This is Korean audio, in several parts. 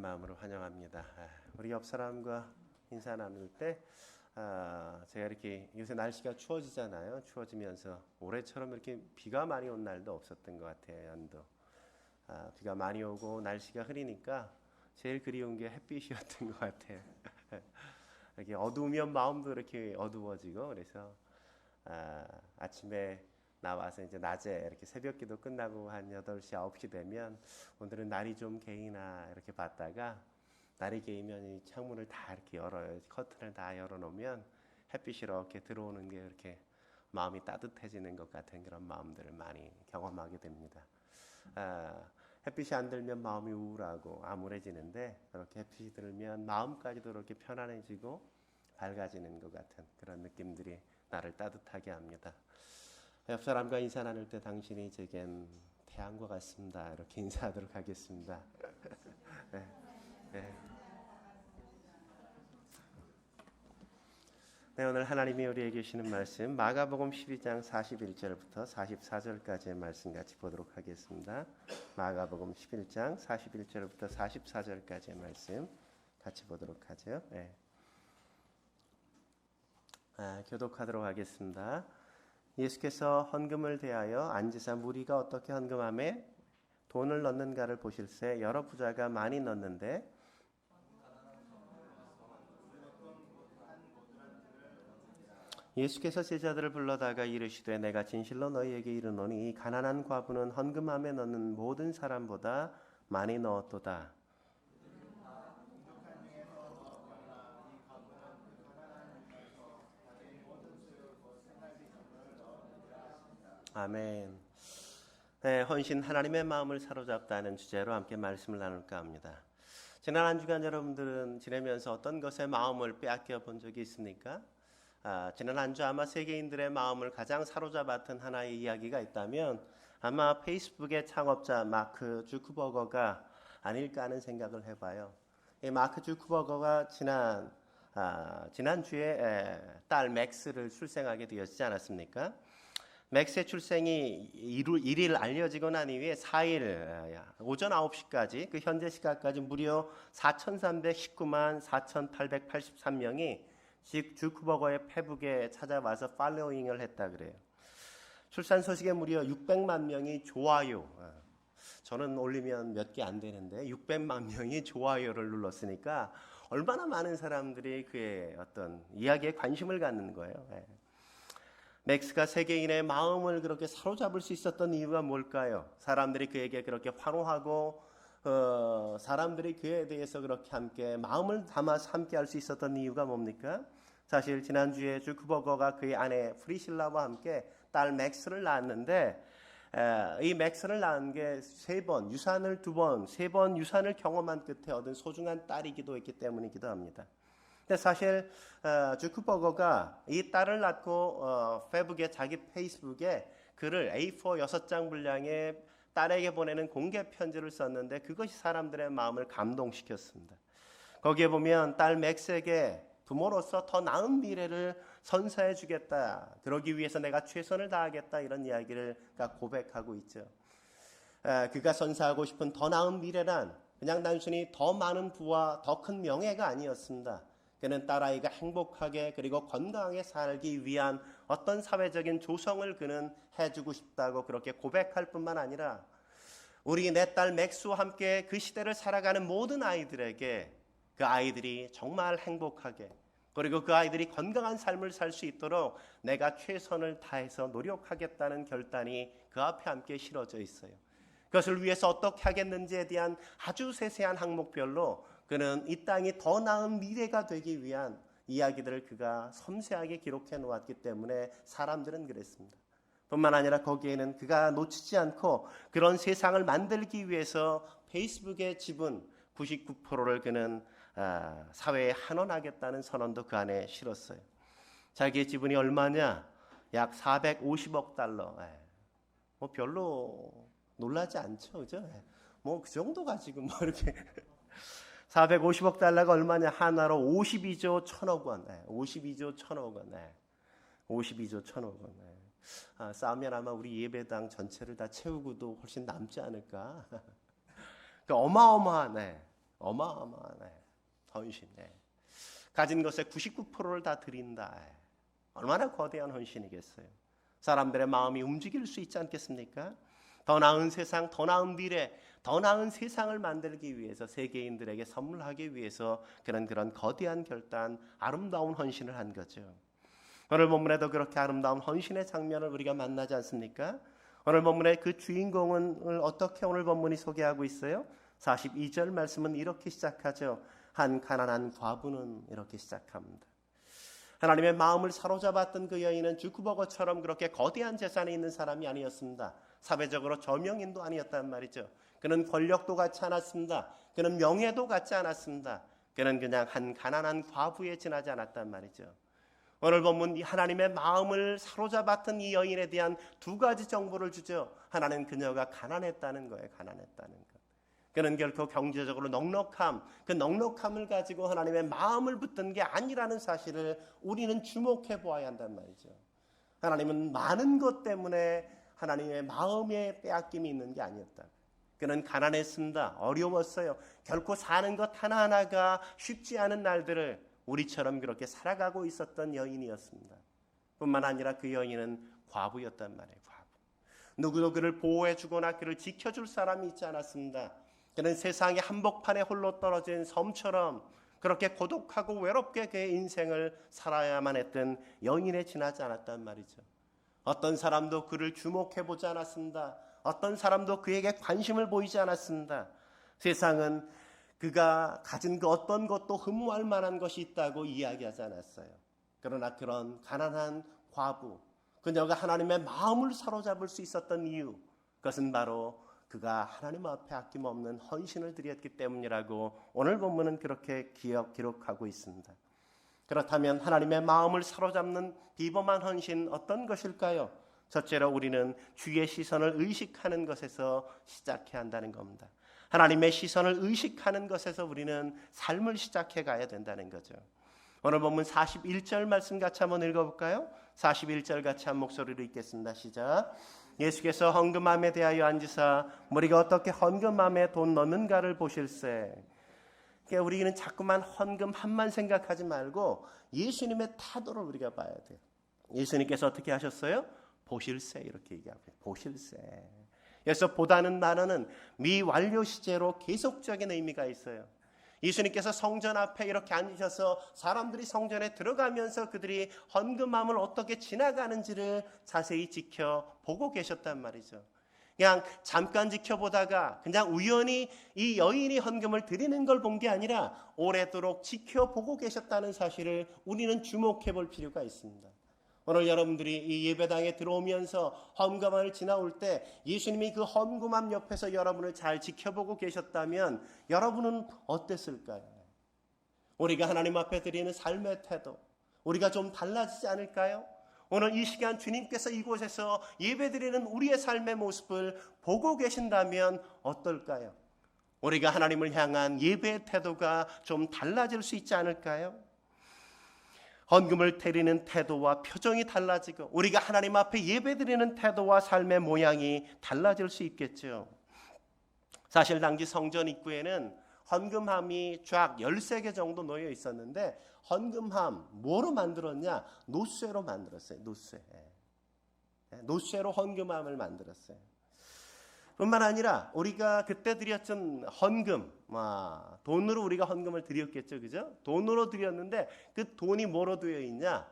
마음으로 환영합니다. 우리 옆 사람과 인사 나눌 때 제가 이렇게 요새 날씨가 추워지잖아요. 추워지면서 올해처럼 이렇게 비가 많이 온 날도 없었던 것 같아요. 연도 비가 많이 오고 날씨가 흐리니까 제일 그리운 게 햇빛이었던 것 같아요. 이렇게 어두우면 마음도 이렇게 어두워지고 그래서 아침에 나와서 이제 낮에 이렇게 새벽기도 끝나고 한 8시, 9시 되면 오늘은 날이 좀 개이나 이렇게 봤다가 날이 개이면 이 창문을 다 이렇게 열어요. 커튼을 다 열어놓으면 햇빛이 이렇게 들어오는 게 이렇게 마음이 따뜻해지는 것 같은 그런 마음들을 많이 경험하게 됩니다. 햇빛이 안 들면 마음이 우울하고 암울해지는데 이렇게 햇빛이 들면 마음까지도 이렇게 편안해지고 밝아지는 것 같은 그런 느낌들이 나를 따뜻하게 합니다. 옆 사람과 인사 나눌 때 당신이 제겐 태양과 같습니다. 이렇게 인사하도록 하겠습니다. 네, 네. 네, 오늘 하나님이 우리에게 주시는 말씀 마가복음 12장 41절부터 44절까지의 말씀 같이 보도록 하겠습니다. 마가복음 11장 41절부터 44절까지의 말씀 같이 보도록 하죠. 네. 교독하도록 하겠습니다. 예수께서 헌금을 대하여 앉으사 무리가 어떻게 헌금하매 돈을 넣는가를 보실새 여러 부자가 많이 넣는데 예수께서 제자들을 불러다가 이르시되 내가 진실로 너희에게 이르노니 가난한 과부는 헌금함에 넣는 모든 사람보다 많이 넣었도다. 아멘. 네, 헌신 하나님의 마음을 사로잡다는 주제로 함께 말씀을 나눌까 합니다. 지난 한 주간 여러분들은 지내면서 어떤 것에 마음을 빼앗겨 본 적이 있습니까? 지난 한 주 아마 세계인들의 마음을 가장 사로잡았던 하나의 이야기가 있다면 아마 페이스북의 창업자 마크 주크버거가 아닐까 하는 생각을 해봐요. 이 마크 주크버거가 지난주에 딸 맥스를 출생하게 되었지 않았습니까? 맥스의 출생이 1일 알려지고 난 이후에 4일 오전 9시까지 그 현재 시각까지 무려 4,319만 4,883명이 주크버거의 페북에 찾아와서 팔로잉을 했다 그래요. 출산 소식에 무려 600만 명이 좋아요. 저는 올리면 몇 개 안 되는데 600만 명이 좋아요를 눌렀으니까 얼마나 많은 사람들이 그의 어떤 이야기에 관심을 갖는 거예요. 맥스가 세계인의 마음을 그렇게 사로잡을 수 있었던 이유가 뭘까요? 사람들이 그에게 그렇게 환호하고 사람들이 그에 대해서 그렇게 함께 마음을 담아서 함께 할 수 있었던 이유가 뭡니까? 사실 지난주에 주크버거가 그의 아내 프리실라와 함께 딸 맥스를 낳았는데 이 맥스를 낳은 게 3번, 유산을 2번, 3번 유산을 경험한 끝에 얻은 소중한 딸이기도 했기 때문이기도 합니다. 근데 사실 주크버거가 이 딸을 낳고 자기 페이스북에 글을 A4 6장 분량의 딸에게 보내는 공개 편지를 썼는데 그것이 사람들의 마음을 감동시켰습니다. 거기에 보면 딸 맥스에게 부모로서 더 나은 미래를 선사해 주겠다. 그러기 위해서 내가 최선을 다하겠다. 이런 이야기를 고백하고 있죠. 그가 선사하고 싶은 더 나은 미래란 그냥 단순히 더 많은 부와 더 큰 명예가 아니었습니다. 그는 딸아이가 행복하게 그리고 건강하게 살기 위한 어떤 사회적인 조성을 그는 해주고 싶다고 그렇게 고백할 뿐만 아니라 우리 내 딸 맥스와 함께 그 시대를 살아가는 모든 아이들에게 그 아이들이 정말 행복하게 그리고 그 아이들이 건강한 삶을 살 수 있도록 내가 최선을 다해서 노력하겠다는 결단이 그 앞에 함께 실어져 있어요. 그것을 위해서 어떻게 하겠는지에 대한 아주 세세한 항목별로 그는 이 땅이 더 나은 미래가 되기 위한 이야기들을 그가 섬세하게 기록해 놓았기 때문에 사람들은 그랬습니다. 뿐만 아니라 거기에는 그가 놓치지 않고 그런 세상을 만들기 위해서 페이스북의 지분 99%를 그는 사회에 환원하겠다는 선언도 그 안에 실었어요. 자기의 지분이 얼마냐? 약 450억 달러. 뭐 별로 놀라지 않죠, 그죠? 뭐 그 정도 가지고 뭐 이렇게 450억 달러가 얼마냐? 하나로 52조 1천억 원. 52조 1천억 원. 52조 1천억 원. 싸우면 아마 우리 예배당 전체를 다 채우고도 훨씬 남지 않을까? 그 어마어마한 어마어마한 헌신. 가진 것의 99%를 다 드린다. 얼마나 거대한 헌신이겠어요. 사람들의 마음이 움직일 수 있지 않겠습니까? 더 나은 세상, 더 나은 미래, 더 나은 세상을 만들기 위해서, 세계인들에게 선물하기 위해서 그런 거대한 결단, 아름다운 헌신을 한 거죠. 오늘 본문에도 그렇게 아름다운 헌신의 장면을 우리가 만나지 않습니까? 오늘 본문의 그 주인공을 어떻게 오늘 본문이 소개하고 있어요? 42절 말씀은 이렇게 시작하죠. 한 가난한 과부는 이렇게 시작합니다. 하나님의 마음을 사로잡았던 그 여인은 주크버거처럼 그렇게 거대한 재산이 있는 사람이 아니었습니다. 사회적으로 저명인도 아니었단 말이죠. 그는 권력도 갖지 않았습니다. 그는 명예도 갖지 않았습니다. 그는 그냥 한 가난한 과부에 지나지 않았단 말이죠. 오늘 본문 하나님의 마음을 사로잡았던 이 여인에 대한 두 가지 정보를 주죠. 하나는 그녀가 가난했다는 거예요. 가난했다는 것. 그는 결코 경제적으로 넉넉함, 그 넉넉함을 가지고 하나님의 마음을 붙든 게 아니라는 사실을 우리는 주목해 보아야 한단 말이죠. 하나님은 많은 것 때문에 하나님의 마음에 빼앗김이 있는 게 아니었다. 그는 가난했습니다. 어려웠어요. 결코 사는 것 하나하나가 쉽지 않은 날들을 우리처럼 그렇게 살아가고 있었던 여인이었습니다. 뿐만 아니라 그 여인은 과부였단 말이에요. 과부. 누구도 그를 보호해 주거나 그를 지켜줄 사람이 있지 않았습니다. 그는 세상의 한복판에 홀로 떨어진 섬처럼 그렇게 고독하고 외롭게 그의 인생을 살아야만 했던 여인에 지나지 않았단 말이죠. 어떤 사람도 그를 주목해 보지 않았습니다. 어떤 사람도 그에게 관심을 보이지 않았습니다. 세상은 그가 가진 그 어떤 것도 흠모할 만한 것이 있다고 이야기하지 않았어요. 그러나 그런 가난한 과부, 그녀가 하나님의 마음을 사로잡을 수 있었던 이유, 그것은 바로 그가 하나님 앞에 아낌없는 헌신을 드렸기 때문이라고 오늘 본문은 그렇게 기록하고 있습니다. 그렇다면 하나님의 마음을 사로잡는 비범한 헌신 어떤 것일까요? 첫째로 우리는 주의 시선을 의식하는 것에서 시작해야 한다는 겁니다. 하나님의 시선을 의식하는 것에서 우리는 삶을 시작해 가야 된다는 거죠. 오늘 본문 41절 말씀 같이 한번 읽어볼까요? 41절 같이 한 목소리로 읽겠습니다. 시작. 예수께서 헌금함에 대하여 앉으사 우리가 어떻게 헌금함에 돈 넣는가를 보실세. 그러니까 우리는 자꾸만 헌금함만 생각하지 말고 예수님의 태도를 우리가 봐야 돼요. 예수님께서 어떻게 하셨어요? 보실세 이렇게 얘기하고 보실세. 그래서 보다는 단어는 미완료 시제로 계속적인 의미가 있어요. 예수님께서 성전 앞에 이렇게 앉으셔서 사람들이 성전에 들어가면서 그들이 헌금함을 어떻게 지나가는지를 자세히 지켜보고 계셨단 말이죠. 그냥 잠깐 지켜보다가 그냥 우연히 이 여인이 헌금을 드리는 걸 본 게 아니라 오래도록 지켜보고 계셨다는 사실을 우리는 주목해 볼 필요가 있습니다. 오늘 여러분들이 이 예배당에 들어오면서 헌금함을 지나올 때 예수님이 그 헌금함 옆에서 여러분을 잘 지켜보고 계셨다면 여러분은 어땠을까요? 우리가 하나님 앞에 드리는 삶의 태도, 우리가 좀 달라지지 않을까요? 오늘 이 시간 주님께서 이곳에서 예배드리는 우리의 삶의 모습을 보고 계신다면 어떨까요? 우리가 하나님을 향한 예배의 태도가 좀 달라질 수 있지 않을까요? 헌금을 드리는 태도와 표정이 달라지고 우리가 하나님 앞에 예배드리는 태도와 삶의 모양이 달라질 수 있겠죠. 사실 당시 성전 입구에는 헌금함이 쫙 13개 정도 놓여 있었는데 헌금함 뭐로 만들었냐? 노쇠로 만들었어요. 노쇠로 헌금함을 만들었어요. 뿐만 아니라 우리가 그때 드렸던 헌금, 돈으로 우리가 헌금을 드렸겠죠, 그죠? 돈으로 드렸는데 그 돈이 뭐로 되어 있냐?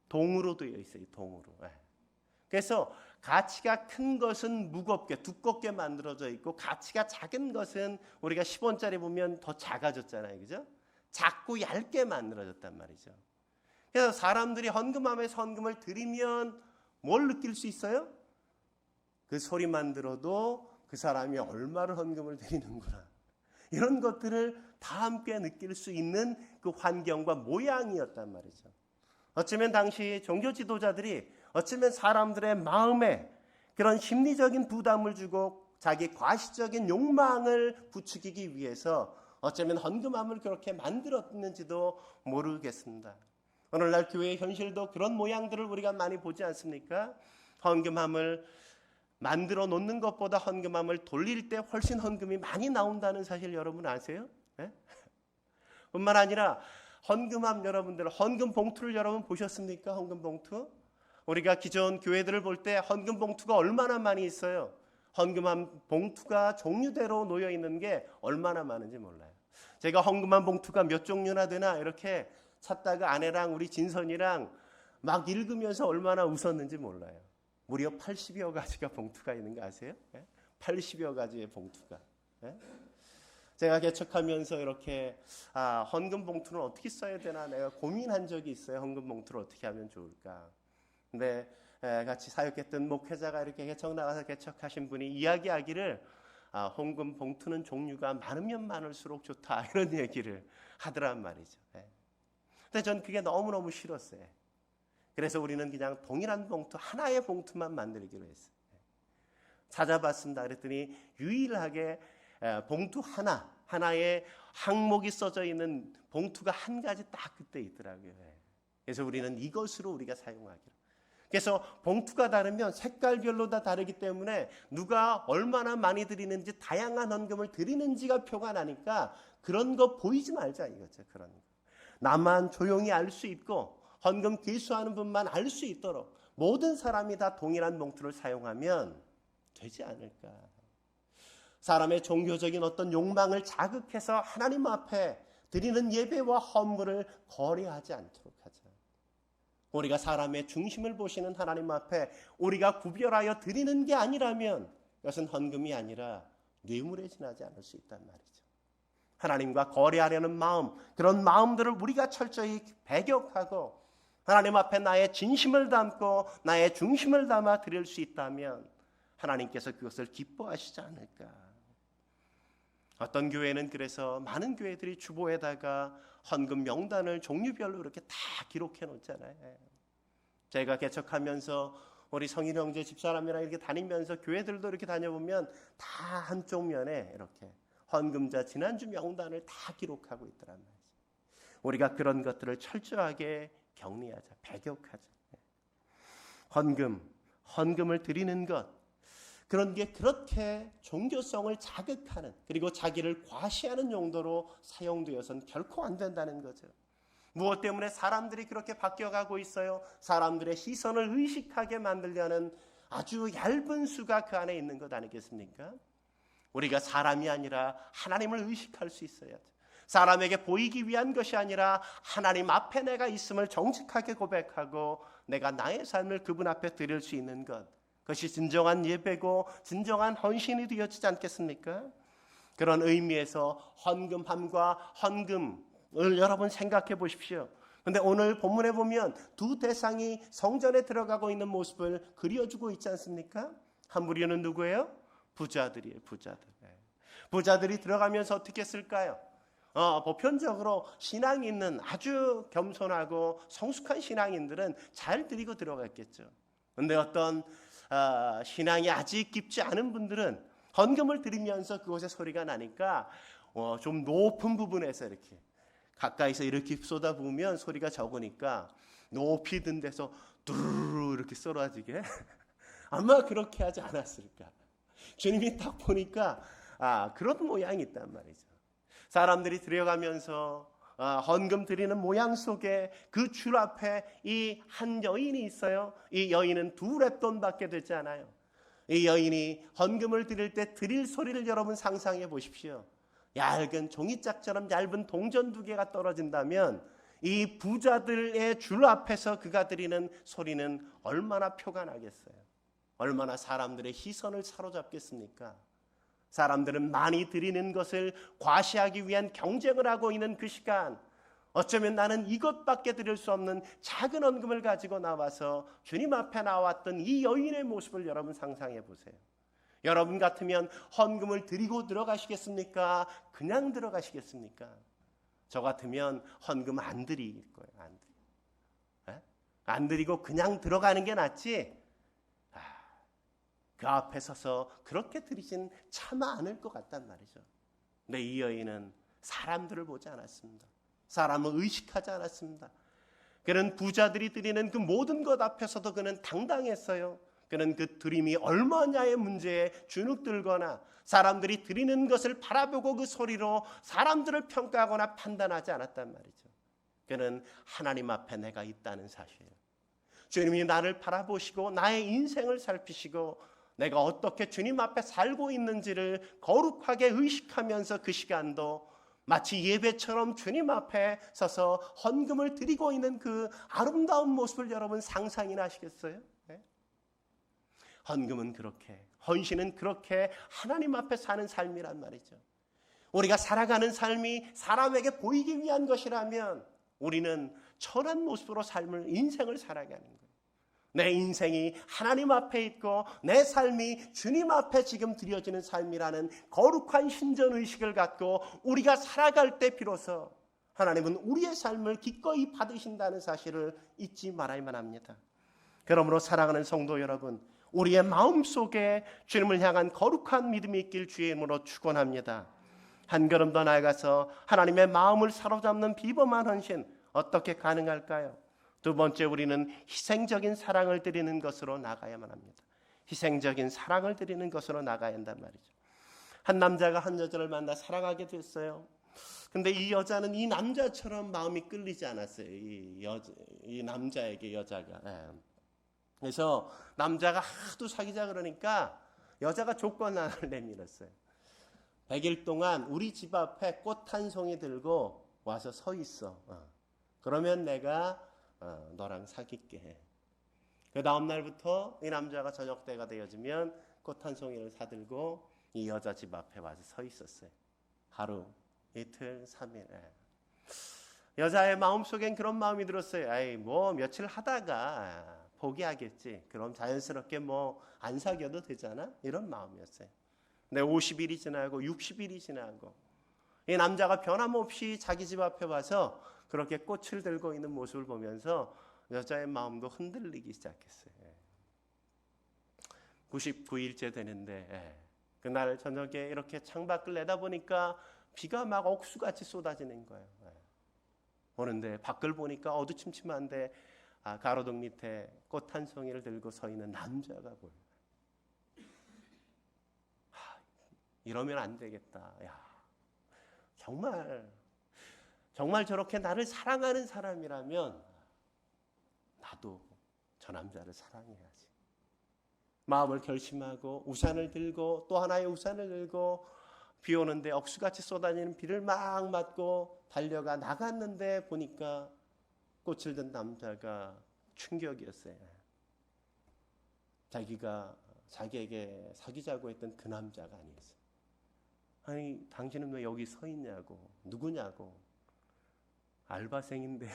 동으로 되어 있어요, 동으로. 그래서 가치가 큰 것은 무겁게, 두껍게 만들어져 있고 가치가 작은 것은 우리가 10원짜리 보면 더 작아졌잖아요, 그죠? 작고 얇게 만들어졌단 말이죠. 그래서 사람들이 헌금함에서 헌금을 드리면 뭘 느낄 수 있어요? 그 소리만 들어도 그 사람이 얼마를 헌금을 드리는구나. 이런 것들을 다 함께 느낄 수 있는 그 환경과 모양이었단 말이죠. 어쩌면 당시 종교 지도자들이 어쩌면 사람들의 마음에 그런 심리적인 부담을 주고 자기 과시적인 욕망을 부추기기 위해서 어쩌면 헌금함을 그렇게 만들었는지도 모르겠습니다. 오늘날 교회의 현실도 그런 모양들을 우리가 많이 보지 않습니까? 헌금함을 만들어 놓는 것보다 헌금함을 돌릴 때 훨씬 헌금이 많이 나온다는 사실 여러분 아세요? 네? 뿐만 아니라 헌금함 여러분들, 헌금 봉투를 여러분 보셨습니까? 헌금 봉투? 우리가 기존 교회들을 볼 때 헌금 봉투가 얼마나 많이 있어요. 헌금함 봉투가 종류대로 놓여 있는 게 얼마나 많은지 몰라요. 제가 헌금함 봉투가 몇 종류나 되나 이렇게 찾다가 아내랑 우리 진선이랑 막 읽으면서 얼마나 웃었는지 몰라요. 무려 80여 가지가 봉투가 있는 거 아세요? 80여 가지의 봉투가. 제가 개척하면서 이렇게 헌금 봉투는 어떻게 써야 되나 내가 고민한 적이 있어요. 헌금 봉투를 어떻게 하면 좋을까. 근데 같이 사역했던 목회자가 이렇게 개척 나가서 개척하신 분이 이야기하기를 헌금 봉투는 종류가 많으면 많을수록 좋다 이런 얘기를 하더란 말이죠. 근데 전 그게 너무너무 싫었어요. 그래서 우리는 그냥 동일한 봉투 하나의 봉투만 만들기로 했어요. 찾아봤습니다. 그랬더니 유일하게 봉투 하나의 항목이 써져 있는 봉투가 한 가지 딱 그때 있더라고요. 그래서 우리는 이것으로 우리가 사용하기로. 그래서 봉투가 다르면 색깔별로 다 다르기 때문에 누가 얼마나 많이 드리는지 다양한 헌금을 드리는지가 표가 나니까 그런 거 보이지 말자 이거죠. 그런 거. 나만 조용히 알 수 있고 헌금 기수하는 분만 알 수 있도록 모든 사람이 다 동일한 봉투를 사용하면 되지 않을까. 사람의 종교적인 어떤 욕망을 자극해서 하나님 앞에 드리는 예배와 헌물을 거래하지 않도록 하자. 우리가 사람의 중심을 보시는 하나님 앞에 우리가 구별하여 드리는 게 아니라면 이것은 헌금이 아니라 뇌물에 지나지 않을 수 있단 말이죠. 하나님과 거래하려는 마음, 그런 마음들을 우리가 철저히 배격하고 하나님 앞에 나의 진심을 담고 나의 중심을 담아 드릴 수 있다면 하나님께서 그것을 기뻐하시지 않을까. 어떤 교회는 그래서 많은 교회들이 주보에다가 헌금 명단을 종류별로 이렇게 다 기록해 놓잖아요. 제가 개척하면서 우리 성인 형제 집사람이랑 이렇게 다니면서 교회들도 이렇게 다녀보면 다 한쪽 면에 이렇게 헌금자 지난주 명단을 다 기록하고 있더란 말이죠. 우리가 그런 것들을 철저하게 격리하자, 배격하자. 헌금을 드리는 것, 그런 게 그렇게 종교성을 자극하는 그리고 자기를 과시하는 용도로 사용되어서는 결코 안 된다는 거죠. 무엇 때문에 사람들이 그렇게 바뀌어가고 있어요? 사람들의 시선을 의식하게 만들려는 아주 얇은 수가 그 안에 있는 것 아니겠습니까? 우리가 사람이 아니라 하나님을 의식할 수 있어야죠. 사람에게 보이기 위한 것이 아니라 하나님 앞에 내가 있음을 정직하게 고백하고 내가 나의 삶을 그분 앞에 드릴 수 있는 것, 그것이 진정한 예배고 진정한 헌신이 되어지지 않겠습니까? 그런 의미에서 헌금함과 헌금을 여러분 생각해 보십시오. 그런데 오늘 본문에 보면 두 대상이 성전에 들어가고 있는 모습을 그려주고 있지 않습니까? 한 무리는 누구예요? 부자들이에요. 부자들이 들어가면서 어떻게 했을까요? 보편적으로 신앙이 있는 아주 겸손하고 성숙한 신앙인들은 잘 드리고 들어갔겠죠. 그런데 어떤 신앙이 아직 깊지 않은 분들은 헌금을 드리면서 그곳에 소리가 나니까 좀 높은 부분에서 이렇게 가까이서 이렇게 쏟아부으면 소리가 적으니까 높이 든 데서 두루루 이렇게 쏟아지게 아마 그렇게 하지 않았을까. 주님이 딱 보니까 그런 모양이 있단 말이죠. 사람들이 들어가면서 헌금 드리는 모양 속에 그 줄 앞에 이 한 여인이 있어요. 이 여인은 2렙돈 받게 되지 않아요. 이 여인이 헌금을 드릴 때 드릴 소리를 여러분 상상해 보십시오. 얇은 종이짝처럼 얇은 동전 2개가 떨어진다면 이 부자들의 줄 앞에서 그가 드리는 소리는 얼마나 표가 나겠어요. 얼마나 사람들의 시선을 사로잡겠습니까? 사람들은 많이 드리는 것을 과시하기 위한 경쟁을 하고 있는 그 시간, 어쩌면 나는 이것밖에 드릴 수 없는 작은 헌금을 가지고 나와서 주님 앞에 나왔던 이 여인의 모습을 여러분 상상해 보세요. 여러분 같으면 헌금을 드리고 들어가시겠습니까? 그냥 들어가시겠습니까? 저 같으면 헌금 안 드릴 거예요. 안 드리고 그냥 들어가는 게 낫지. 그 앞에 서서 그렇게 드리진 차마 않을 것 같단 말이죠. 근데 이 여인은 사람들을 보지 않았습니다. 사람을 의식하지 않았습니다. 그는 부자들이 드리는 그 모든 것 앞에서도 그는 당당했어요. 그는 그 드림이 얼마냐의 문제에 주눅들거나 사람들이 드리는 것을 바라보고 그 소리로 사람들을 평가하거나 판단하지 않았단 말이죠. 그는 하나님 앞에 내가 있다는 사실, 주님이 나를 바라보시고 나의 인생을 살피시고 내가 어떻게 주님 앞에 살고 있는지를 거룩하게 의식하면서 그 시간도 마치 예배처럼 주님 앞에 서서 헌금을 드리고 있는 그 아름다운 모습을 여러분 상상이나 하시겠어요? 네? 헌금은 그렇게, 헌신은 그렇게 하나님 앞에 사는 삶이란 말이죠. 우리가 살아가는 삶이 사람에게 보이기 위한 것이라면 우리는 천한 모습으로 인생을 살아가는 거예요. 내 인생이 하나님 앞에 있고 내 삶이 주님 앞에 지금 드려지는 삶이라는 거룩한 신전의식을 갖고 우리가 살아갈 때 비로소 하나님은 우리의 삶을 기꺼이 받으신다는 사실을 잊지 말아야만 합니다. 그러므로 사랑하는 성도 여러분, 우리의 마음속에 주님을 향한 거룩한 믿음이 있길 주의 이름으로 축원합니다. 한 걸음 더 나아가서 하나님의 마음을 사로잡는 비범한 헌신 어떻게 가능할까요? 두 번째, 우리는 희생적인 사랑을 드리는 것으로 나가야만 합니다. 희생적인 사랑을 드리는 것으로 나가야 한단 말이죠. 한 남자가 한 여자를 만나 사랑하게 됐어요. 근데 이 여자는 이 남자처럼 마음이 끌리지 않았어요. 이 남자에게 여자가. 그래서 남자가 하도 사귀자 그러니까 여자가 조건 하나를 내밀었어요. 100일 동안 우리 집 앞에 꽃 한 송이 들고 와서 서 있어. 그러면 내가 너랑 사귈게 해. 그 다음 날부터 이 남자가 저녁 때가 되어지면 꽃 한 송이를 사들고 이 여자 집 앞에 와서 서 있었어요. 하루, 이틀, 3일. 여자의 마음속엔 그런 마음이 들었어요. 아이, 뭐 며칠 하다가 포기하겠지. 그럼 자연스럽게 뭐 안 사귀어도 되잖아. 이런 마음이었어요. 근데 50일이 지나고 60일이 지나고 이 남자가 변함없이 자기 집 앞에 와서 그렇게 꽃을 들고 있는 모습을 보면서 여자의 마음도 흔들리기 시작했어요. 99일째 되는데 그날 저녁에 이렇게 창밖을 내다보니까 비가 막 억수같이 쏟아지는 거예요. 보는데 밖을 보니까 어두침침한데 가로등 밑에 꽃 한 송이를 들고 서 있는 남자가 보여요. 이러면 안 되겠다. 야, 정말 저렇게 나를 사랑하는 사람이라면 나도 저 남자를 사랑해야지. 마음을 결심하고 우산을 들고 또 하나의 우산을 들고 비 오는데 억수같이 쏟아지는 비를 막 맞고 달려가 나갔는데 보니까 꽃을 든 남자가 충격이었어요. 자기에게 사귀자고 했던 그 남자가 아니었어요. 아니, 당신은 왜 여기 서 있냐고, 누구냐고. 알바생인데요.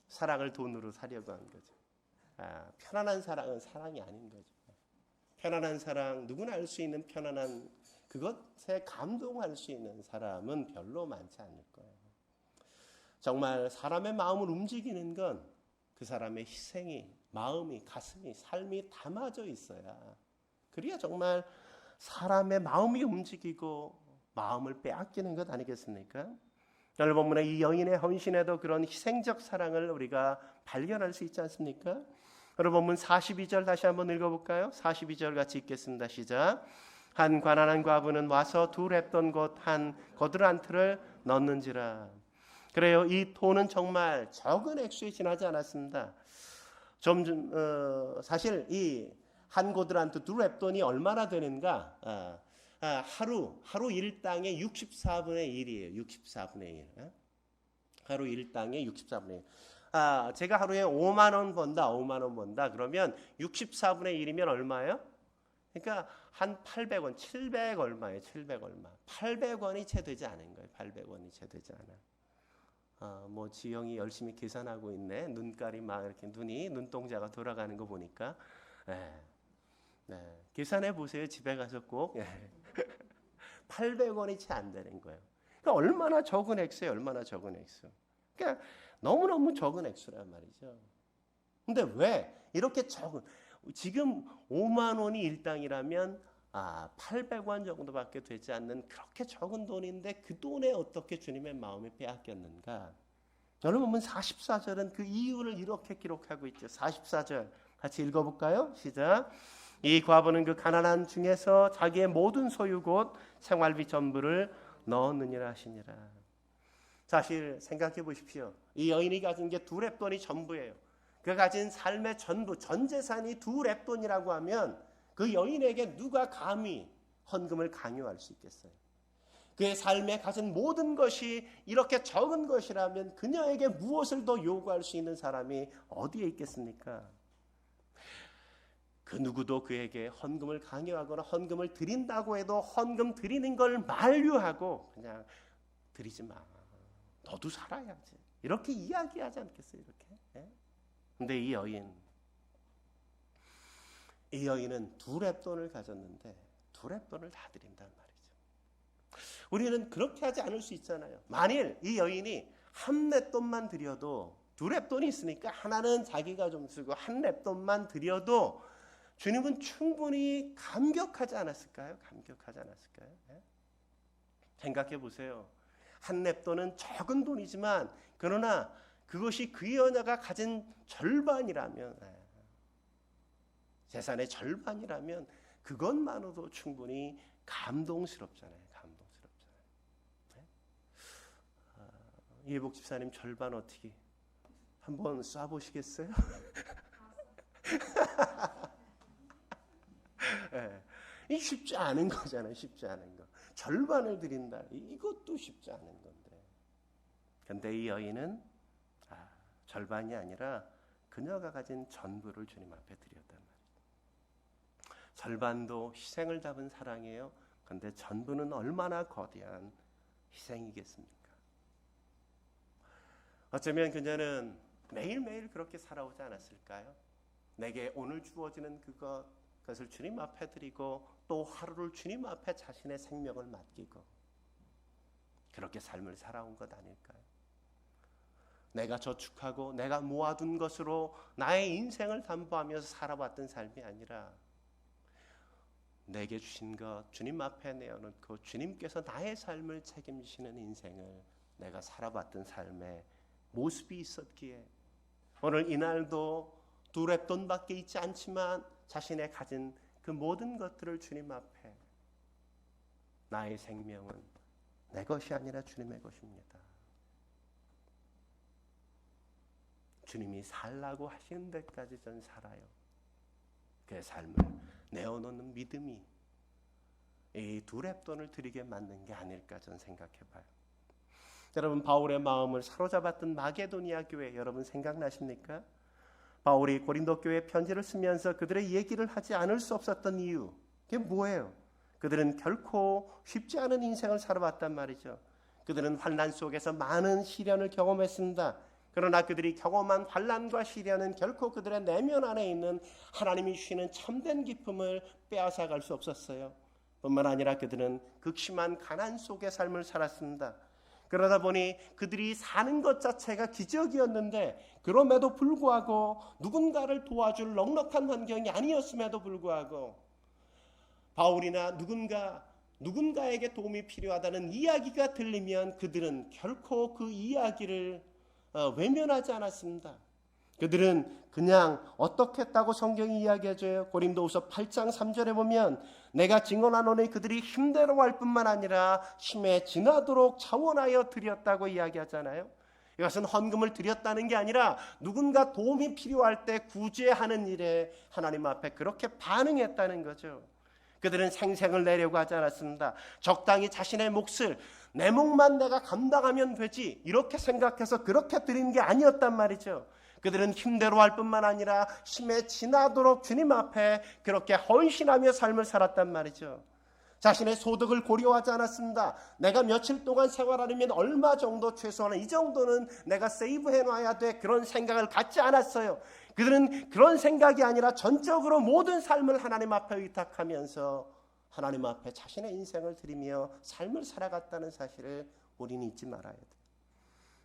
사랑을 돈으로 사려고 한 거죠. 편안한 사랑은 사랑이 아닌 거죠. 편안한 사랑, 누구나 알 수 있는 편안한 그것에 감동할 수 있는 사람은 별로 많지 않을 거예요. 정말 사람의 마음을 움직이는 건 그 사람의 희생이, 마음이, 가슴이, 삶이 담아져 있어야, 그래야 정말 사람의 마음이 움직이고 마음을 빼앗기는 것 아니겠습니까? 오늘 본문의 이 여인의 헌신에도 그런 희생적 사랑을 우리가 발견할 수 있지 않습니까? 오늘 본문 42절 다시 한번 읽어볼까요? 42절 같이 읽겠습니다. 시작. 한 가난한 과부는 와서 두 랩돈 곧 한 거드란트를 넣는지라. 그래요. 이 돈은 정말 적은 액수에 지나지 않았습니다. 사실 이 한 고드란트 두 랩돈이 얼마나 되는가? 하루 일당의 64분의 1이에요. 64분의 1. 하루 일당의 64분의 1. 제가 하루에 5만 원 번다. 그러면 64분의 1이면 얼마예요? 그러니까 한 800원, 700 얼마예요? 700 얼마. 800원이 채 되지 않은 거예요. 800원이 채 되지 않아. 뭐 지영이 열심히 계산하고 있네. 눈깔이 막 이렇게 눈동자가 돌아가는 거 보니까. 계산해 보세요. 집에 가서 꼭. 800원이 채 안 되는 거예요. 그러니까 얼마나 적은 액수예요. 얼마나 적은 액수. 그러니까 너무너무 적은 액수란 말이죠. 근데 왜 이렇게 적은, 지금 5만 원이 일당이라면 800원 정도밖에 되지 않는 그렇게 적은 돈인데 그 돈에 어떻게 주님의 마음이 빼앗겼는가? 여러분 보면 44절은 그 이유를 이렇게 기록하고 있죠. 44절 같이 읽어볼까요? 시작. 이 과부는 그 가난한 중에서 자기의 모든 소유 곧 생활비 전부를 넣었느니라 하시니라. 사실 생각해 보십시오. 이 여인이 가진 게 2렙돈이 전부예요. 그가 가진 삶의 전부, 전 재산이 2렙돈이라고 하면 그 여인에게 누가 감히 헌금을 강요할 수 있겠어요? 그의 삶에 가진 모든 것이 이렇게 적은 것이라면 그녀에게 무엇을 더 요구할 수 있는 사람이 어디에 있겠습니까? 그 누구도 그에게 헌금을 강요하거나 헌금을 드린다고 해도 헌금 드리는 걸 만류하고 그냥 드리지 마. 너도 살아야지. 이렇게 이야기하지 않겠어요? 이렇게. 근데 이 여인은 2렙돈을 가졌는데 2렙돈을 다 드린단 말이죠. 우리는 그렇게 하지 않을 수 있잖아요. 만일 이 여인이 한 렙돈만 드려도 2렙돈이 있으니까 하나는 자기가 좀 쓰고 한 렙돈만 드려도 주님은 충분히 감격하지 않았을까요? 감격하지 않았을까요? 생각해 보세요. 한 렙돈은 적은 돈이지만 그러나 그것이 그 여자가 가진 절반이라면, 재산의 절반이라면 그것만으로도 충분히 감동스럽잖아요. 이해복 집사님 절반 어떻게 한번 쏴보시겠어요? 이 쉽지 않은 거잖아요. 쉽지 않은 거. 절반을 드린다. 이것도 쉽지 않은 건데. 근데 이 여인은 절반이 아니라 그녀가 가진 전부를 주님 앞에 드렸단 말이에요. 절반도 희생을 담은 사랑이에요. 근데 전부는 얼마나 거대한 희생이겠습니까? 어쩌면 그녀는 매일매일 그렇게 살아오지 않았을까요? 내게 오늘 주어지는 그것을 주님 앞에 드리고 또 하루를 주님 앞에 자신의 생명을 맡기고 그렇게 삶을 살아온 것 아닐까요? 내가 저축하고 내가 모아둔 것으로 나의 인생을 담보하면서 살아왔던 삶이 아니라 내게 주신 것 주님 앞에 내어놓고 주님께서 나의 삶을 책임지시는 인생을 내가 살아봤던 삶의 모습이 있었기에 오늘 이날도 2렙돈밖에 있지 않지만 자신의 가진 그 모든 것들을 주님 앞에 나의 생명은 내 것이 아니라 주님의 것입니다. 주님이 살라고 하시는 데까지 전 살아요. 그 삶을 내어놓는 믿음이 이 2렙돈을 드리게 만든 게 아닐까 전 생각해봐요. 여러분 바울의 마음을 사로잡았던 마게도니아 교회 여러분 생각나십니까? 바울이 고린도 교회에 편지를 쓰면서 그들의 얘기를 하지 않을 수 없었던 이유 그게 뭐예요? 그들은 결코 쉽지 않은 인생을 살아왔단 말이죠. 그들은 환난 속에서 많은 시련을 경험했습니다. 그러나 그들이 경험한 환난과 시련은 결코 그들의 내면 안에 있는 하나님이 주시는 참된 기쁨을 빼앗아갈 수 없었어요. 뿐만 아니라 그들은 극심한 가난 속의 삶을 살았습니다. 그러다 보니 그들이 사는 것 자체가 기적이었는데 그럼에도 불구하고 누군가를 도와줄 넉넉한 환경이 아니었음에도 불구하고 바울이나 누군가에게 도움이 필요하다는 이야기가 들리면 그들은 결코 그 이야기를 외면하지 않았습니다. 그들은 그냥 어떻게 했다고 성경이 이야기해줘요. 고린도후서 8장 3절에 보면 내가 증언하노니 그들이 힘대로할 뿐만 아니라 힘에 지나도록 자원하여 드렸다고 이야기하잖아요. 이것은 헌금을 드렸다는 게 아니라 누군가 도움이 필요할 때 구제하는 일에 하나님 앞에 그렇게 반응했다는 거죠. 그들은 생색을 내려고 하지 않았습니다. 적당히 자신의 몫을 내 몫만 내가 감당하면 되지 이렇게 생각해서 그렇게 드린 게 아니었단 말이죠. 그들은 힘대로 할 뿐만 아니라 힘에 지나도록 주님 앞에 그렇게 헌신하며 삶을 살았단 말이죠. 자신의 소득을 고려하지 않았습니다. 내가 며칠 동안 생활하려면 얼마 정도 최소한 이 정도는 내가 세이브해놔야 돼 그런 생각을 갖지 않았어요. 그들은 그런 생각이 아니라 전적으로 모든 삶을 하나님 앞에 의탁하면서 하나님 앞에 자신의 인생을 드리며 삶을 살아갔다는 사실을 우리는 잊지 말아야 돼요.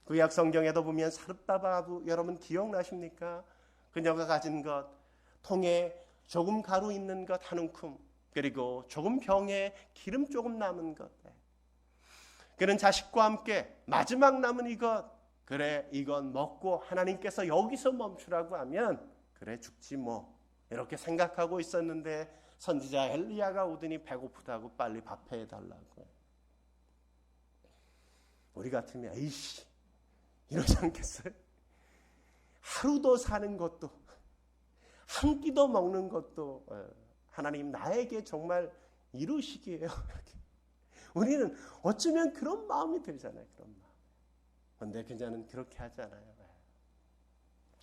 구약 성경에도 보면 사르밧 아부 여러분 기억나십니까? 그녀가 가진 것 통에 조금 가루 있는 것 한 움큼, 그리고 조금 병에 기름 조금 남은 것. 그는 자식과 함께 마지막 남은 이것, 그래 이건 먹고 하나님께서 여기서 멈추라고 하면 그래 죽지 뭐, 이렇게 생각하고 있었는데 선지자 엘리야가 오더니 배고프다고 빨리 밥 해달라고. 우리 같으면 에이씨 이러지 않겠어요? 하루도 사는 것도 한 끼도 먹는 것도 하나님 나에게 정말 이루시기에요. 우리는 어쩌면 그런 마음이 들잖아요. 그런 마음. 그런데 그녀는 그렇게 하지 않아요.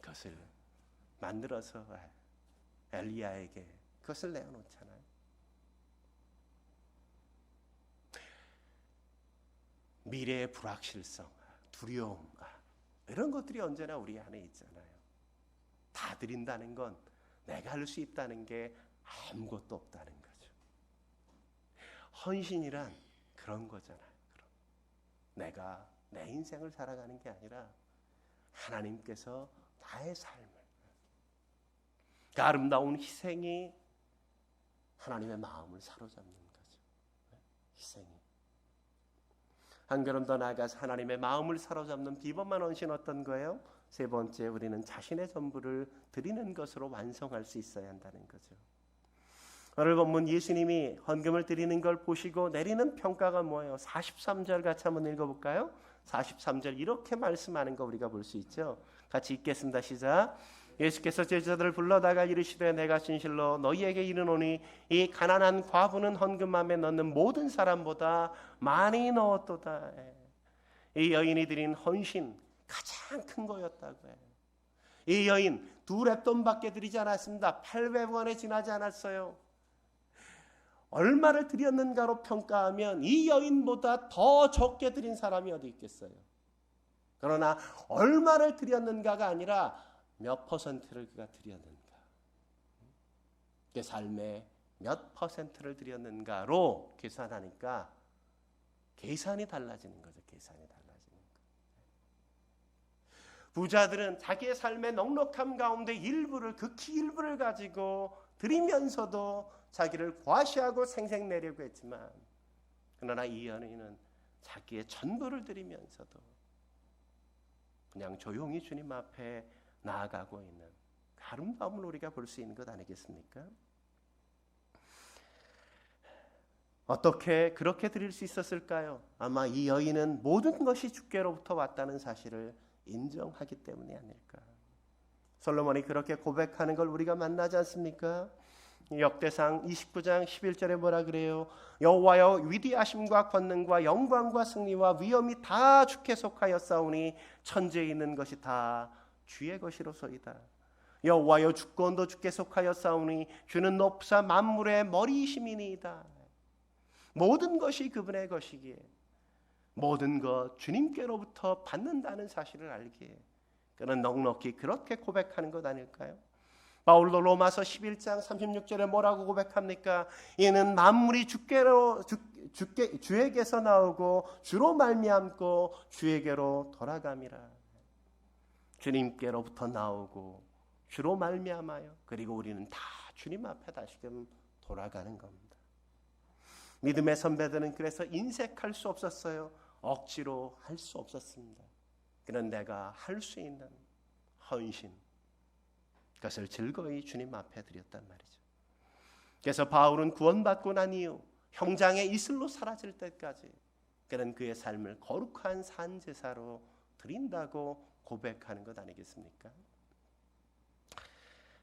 그것을 만들어서 엘리야에게 그것을 내어놓잖아요. 미래의 불확실성, 두려움, 이런 것들이 언제나 우리 안에 있잖아요. 다 드린다는 건 내가 할 수 있다는 게 아무것도 없다는 거죠. 헌신이란 그런 거잖아요. 내가 내 인생을 살아가는 게 아니라 하나님께서 나의 삶을, 그 아름다운 희생이 하나님의 마음을 사로잡는 거죠. 희생이. 한 걸음 더 나아가서 하나님의 마음을 사로잡는 비범한 헌신 어떤 거예요? 세 번째, 우리는 자신의 전부를 드리는 것으로 완성할 수 있어야 한다는 거죠. 오늘 본문 예수님이 헌금을 드리는 걸 보시고 내리는 평가가 뭐예요? 43절 같이 한번 읽어볼까요? 43절 이렇게 말씀하는 거 우리가 볼 수 있죠. 같이 읽겠습니다. 시작. 예수께서 제자들을 불러다가 이르시되 내가 진실로 너희에게 이르노니 이 가난한 과부는 헌금함에 넣는 모든 사람보다 많이 넣었도다. 이 여인이 드린 헌신 가장 큰 거였다고 해요. 이 여인 2렙돈밖에 드리지 않았습니다. 800원에 지나지 않았어요. 얼마를 드렸는가로 평가하면 이 여인보다 더 적게 드린 사람이 어디 있겠어요. 그러나 얼마를 드렸는가가 아니라 몇 퍼센트를 그가 드렸는가, 그 삶의 몇 퍼센트를 드렸는가로 계산하니까 계산이 달라지는 거죠. 계산이 달라지는 거. 부자들은 자기의 삶의 넉넉함 가운데 일부를, 극히 일부를 가지고 드리면서도 자기를 과시하고 생색내려고 했지만, 그러나 이 여인은 자기의 전부를 드리면서도 그냥 조용히 주님 앞에 나아가고 있는 아름다움을 우리가 볼 수 있는 것 아니겠습니까? 어떻게 그렇게 드릴 수 있었을까요? 아마 이 여인은 모든 것이 주께로부터 왔다는 사실을 인정하기 때문이 아닐까. 솔로몬이 그렇게 고백하는 걸 우리가 만나지 않습니까? 역대상 29장 11절에 뭐라 그래요? 여호와여 위대하심과 권능과 영광과 승리와 위엄이 다 주께 속하였사오니 천지에 있는 것이 다 주의 것이로소이다. 여호와여 주권도 주께 속하였사오니 주는 높사 만물의 머리이심이니이다. 모든 것이 그분의 것이기에 모든 것 주님께로부터 받는다는 사실을 알기에 그는 넉넉히 그렇게 고백하는 것 아닐까요? 바울도 로마서 11장 36절에 뭐라고 고백합니까? 이는 만물이 주에게서 나오고 주로 말미암고 주에게로 돌아감이라. 주님께로부터 나오고 주로 말미암아요. 그리고 우리는 다 주님 앞에 다시금 돌아가는 겁니다. 믿음의 선배들은 그래서 인색할 수 없었어요. 억지로 할 수 없었습니다. 그는 내가 할 수 있는 헌신, 그것을 즐거이 주님 앞에 드렸단 말이죠. 그래서 바울은 구원받고 난 이후 형장의 이슬로 사라질 때까지 그는 그의 삶을 거룩한 산제사로 드린다고 고백하는 것 아니겠습니까?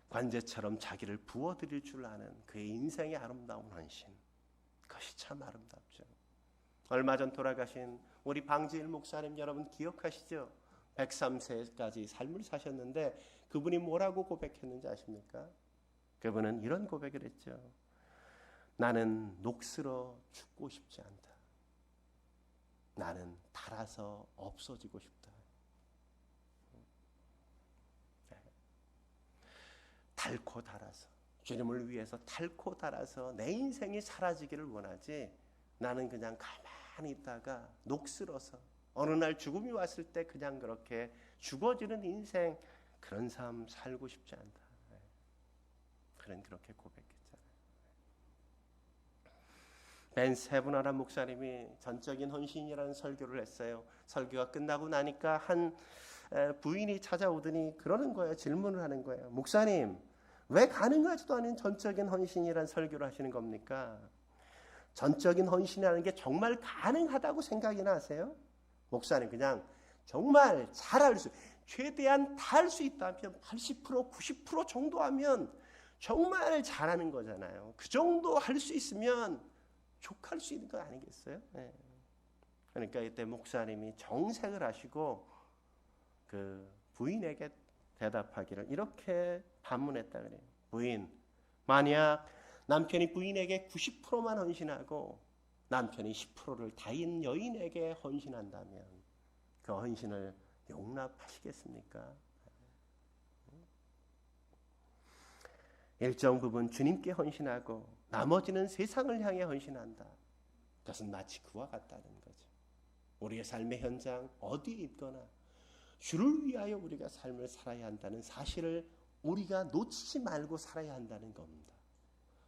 관제처럼 자기를 부어드릴 줄 아는 그의 인생의 아름다운 헌신, 그것이 참 아름답죠. 얼마 전 돌아가신 우리 방지일 목사님 여러분 기억하시죠? 103세까지 삶을 사셨는데 그분이 뭐라고 고백했는지 아십니까? 그분은 이런 고백을 했죠. 나는 녹슬어 죽고 싶지 않다. 나는 닳아서 없어지고 싶다. 닳고 닳아서, 주님을 위해서 닳고 닳아서 내 인생이 사라지기를 원하지, 나는 그냥 가만히 있다가 녹슬어서 어느 날 죽음이 왔을 때 그냥 그렇게 죽어지는 인생, 그런 삶 살고 싶지 않다. 그는 그렇게 고백했잖아요. 벤 세브나라 목사님이 전적인 헌신이라는 설교를 했어요. 설교가 끝나고 나니까 한 부인이 찾아오더니 그러는 거예요. 질문을 하는 거예요. 목사님, 왜 가능하지도 않은 전적인 헌신이라는 설교를 하시는 겁니까? 전적인 헌신이라는 게 정말 가능하다고 생각이나 하세요? 목사님, 그냥 정말 잘할 수, 최대한 다 할 수 있다면 80%, 90% 정도 하면 정말 잘하는 거잖아요. 그 정도 할 수 있으면 족할 수 있는 거 아니겠어요? 네. 그러니까 이때 목사님이 정색을 하시고 그 부인에게 대답하기를 이렇게 반문했다 그래요. 부인, 만약 남편이 부인에게 90%만 헌신하고 남편이 10%를 다인 여인에게 헌신한다면 그 헌신을 용납하시겠습니까? 일정 부분 주님께 헌신하고 나머지는 세상을 향해 헌신한다. 그것은 마치 그와 같다는 거죠. 우리의 삶의 현장 어디에 있거나 주를 위하여 우리가 삶을 살아야 한다는 사실을 우리가 놓치지 말고 살아야 한다는 겁니다.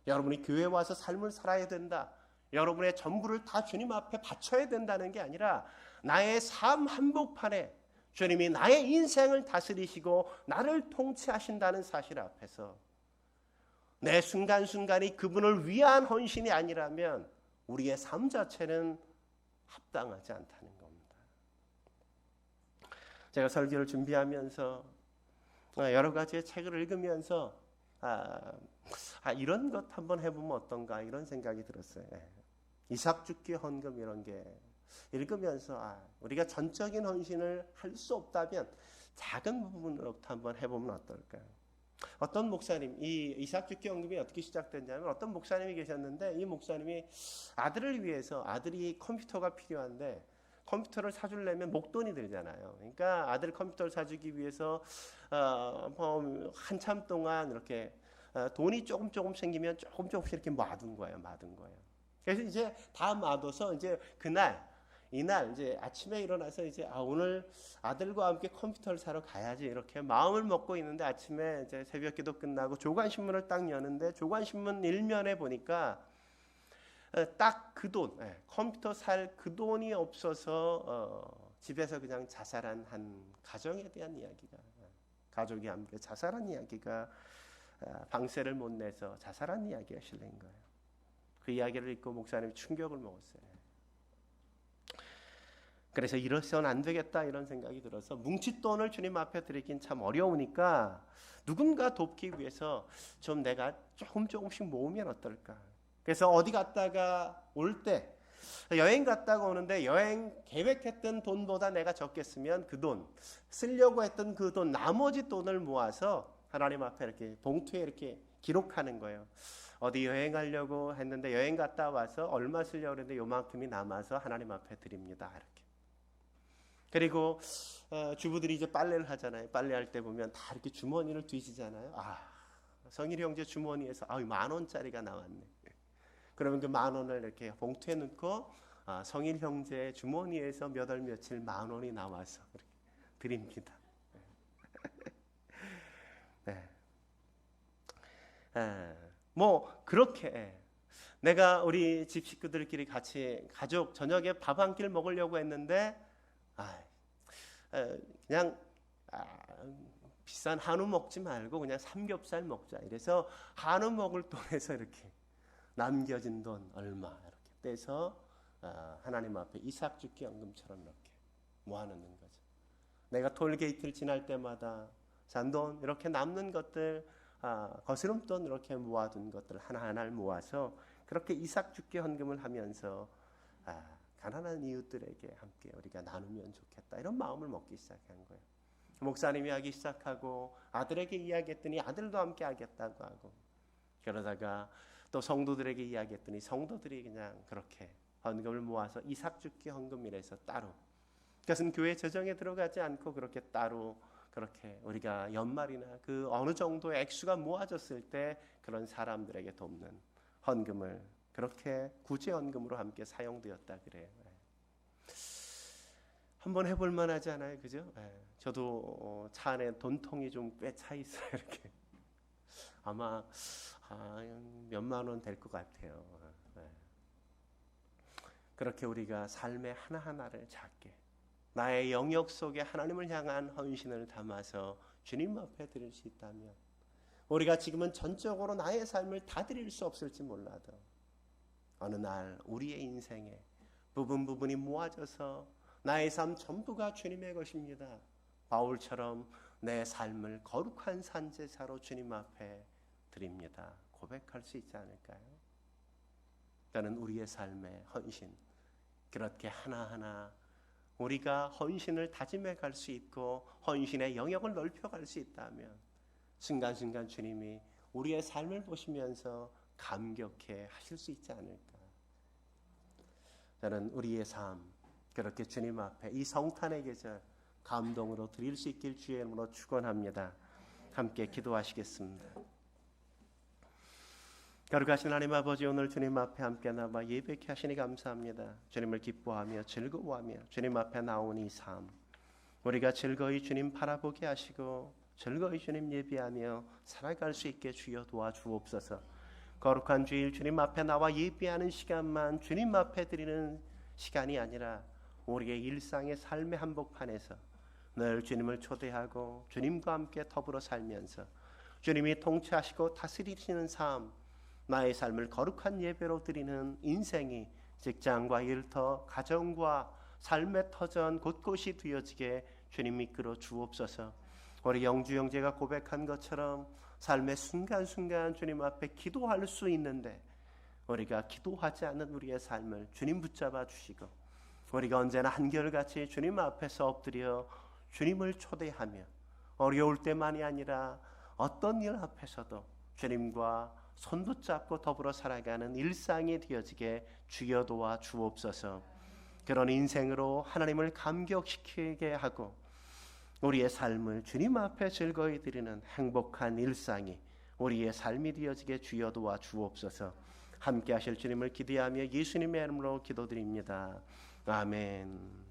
여러분이 교회에 와서 삶을 살아야 된다. 여러분의 전부를 다 주님 앞에 바쳐야 된다는 게 아니라 나의 삶 한복판에 주님이 나의 인생을 다스리시고 나를 통치하신다는 사실 앞에서 내 순간순간이 그분을 위한 헌신이 아니라면 우리의 삶 자체는 합당하지 않다는 겁니다. 제가 설교를 준비하면서 여러 가지의 책을 읽으면서 이런 것 한번 해보면 어떤가 이런 생각이 들었어요. 이삭 죽기 헌금 이런 게 읽으면서 우리가 전적인 헌신을 할 수 없다면 작은 부분으로부터 한번 해보면 어떨까요? 어떤 목사님, 이 이삭 죽기 헌금이 어떻게 시작됐냐면 어떤 목사님이 계셨는데 이 목사님이 아들을 위해서 아들이 컴퓨터가 필요한데 컴퓨터를 사주려면 목돈이 들잖아요. 그러니까 아들 컴퓨터를 사주기 위해서 한참 동안 이렇게 돈이 조금 생기면 조금씩 이렇게 마둔 거예요. 그래서 이제 다 마둬서 이제 이날 이제 아침에 일어나서 이제 오늘 아들과 함께 컴퓨터를 사러 가야지 이렇게 마음을 먹고 있는데 아침에 이제 새벽기도 끝나고 조간신문을 딱 여는데 조간신문 일면에 보니까 딱 그 돈, 컴퓨터 살 그 돈이 없어서 집에서 그냥 자살한 한 가정에 대한 이야기가, 가족이 함께 자살한 이야기가 방세를 못 내서 자살한 이야기가 실린 거예요. 그 이야기를 읽고 목사님이 충격을 먹었어요. 그래서 이래서는 안 되겠다 이런 생각이 들어서 뭉칫돈을 주님 앞에 드리긴 참 어려우니까 누군가 돕기 위해서 좀 내가 조금씩 모으면 어떨까. 그래서 어디 갔다가 올 때 여행 갔다가 오는데 여행 계획했던 돈보다 내가 적게 쓰면 그 돈 쓰려고 했던 그 돈 나머지 돈을 모아서 하나님 앞에 이렇게 봉투에 이렇게 기록하는 거예요. 어디 여행 가려고 했는데 여행 갔다 와서 얼마 쓰려고 했는데 요만큼이 남아서 하나님 앞에 드립니다. 이렇게. 그리고 주부들이 이제 빨래를 하잖아요. 빨래할 때 보면 다 이렇게 주머니를 뒤지잖아요. 성일 형제 주머니에서 10,000원짜리가 나왔네. 그러면 그 10,000원을 이렇게 봉투에 넣고 성일 형제 주머니에서 몇 월 며칠 10,000원이 나와서 이렇게 드립니다. 뭐 그렇게 내가 우리 집 식구들끼리 같이 가족 저녁에 밥 한 끼를 먹으려고 했는데 그냥 비싼 한우 먹지 말고 그냥 삼겹살 먹자. 이래서 한우 먹을 돈에서 이렇게 남겨진 돈 얼마 이렇게 떼서 하나님 앞에 이삭 죽기 헌금처럼 이렇게 모아놓는 거죠. 내가 톨게이트를 지날 때마다 잔돈 이렇게 남는 것들 거스름돈 이렇게 모아둔 것들 하나하나를 모아서 그렇게 이삭 죽기 헌금을 하면서 가난한 이웃들에게 함께 우리가 나누면 좋겠다 이런 마음을 먹기 시작한 거예요. 목사님이 하기 시작하고 아들에게 이야기했더니 아들도 함께 하겠다고 하고 그러다가 또 성도들에게 이야기했더니 성도들이 그냥 그렇게 헌금을 모아서 이삭 죽기 헌금이라서 따로 그것은 교회 재정에 들어가지 않고 그렇게 따로 그렇게 우리가 연말이나 그 어느 정도의 액수가 모아졌을 때 그런 사람들에게 돕는 헌금을 그렇게 구제 헌금으로 함께 사용되었다 그래요. 한번 해볼 만하지 않아요, 그죠? 저도 차 안에 돈통이 좀 꽤 차 있어요. 이렇게 아마 몇만 원 될 것 같아요. 그렇게 우리가 삶의 하나하나를 작게 나의 영역 속에 하나님을 향한 헌신을 담아서 주님 앞에 드릴 수 있다면, 우리가 지금은 전적으로 나의 삶을 다 드릴 수 없을지 몰라도 어느 날 우리의 인생에 부분이 모아져서 나의 삶 전부가 주님의 것입니다, 바울처럼 내 삶을 거룩한 산제사로 주님 앞에 드립니다 고백할 수 있지 않을까요? 저는 우리의 삶의 헌신, 그렇게 하나하나 우리가 헌신을 다짐해 갈 수 있고 헌신의 영역을 넓혀갈 수 있다면 순간순간 주님이 우리의 삶을 보시면서 감격해 하실 수 있지 않을까. 저는 우리의 삶 그렇게 주님 앞에 이 성탄의 계절 감동으로 드릴 수 있길 주의 이름으로 축원합니다. 함께 기도하시겠습니다. 거룩하신 하나님 아버지, 오늘 주님 앞에 함께 나와 예배케 하시니 감사합니다. 주님을 기뻐하며 즐거워하며 주님 앞에 나온 이 삶, 우리가 즐거이 주님 바라보게 하시고 즐거이 주님 예배하며 살아갈 수 있게 주여 도와주옵소서. 거룩한 주일 주님 앞에 나와 예배하는 시간만 주님 앞에 드리는 시간이 아니라 우리의 일상의 삶의 한복판에서 늘 주님을 초대하고 주님과 함께 더불어 살면서 주님이 통치하시고 다스리시는 삶, 나의 삶을 거룩한 예배로 드리는 인생이 직장과 일터, 가정과 삶의 터전 곳곳이 되어지게 주님 이끌어 주옵소서. 우리 영주 형제가 고백한 것처럼 삶의 순간순간 주님 앞에 기도할 수 있는데 우리가 기도하지 않는 우리의 삶을 주님 붙잡아 주시고, 우리가 언제나 한결같이 주님 앞에서 엎드려 주님을 초대하며 어려울 때만이 아니라 어떤 일 앞에서도 주님과 손붙잡고 더불어 살아가는 일상이 되어지게 주여 도와 주옵소서. 그런 인생으로 하나님을 감격시키게 하고 우리의 삶을 주님 앞에 즐거이 드리는 행복한 일상이 우리의 삶이 되어지게 주여 도와 주옵소서. 함께 하실 주님을 기대하며 예수님의 이름으로 기도드립니다. 아멘.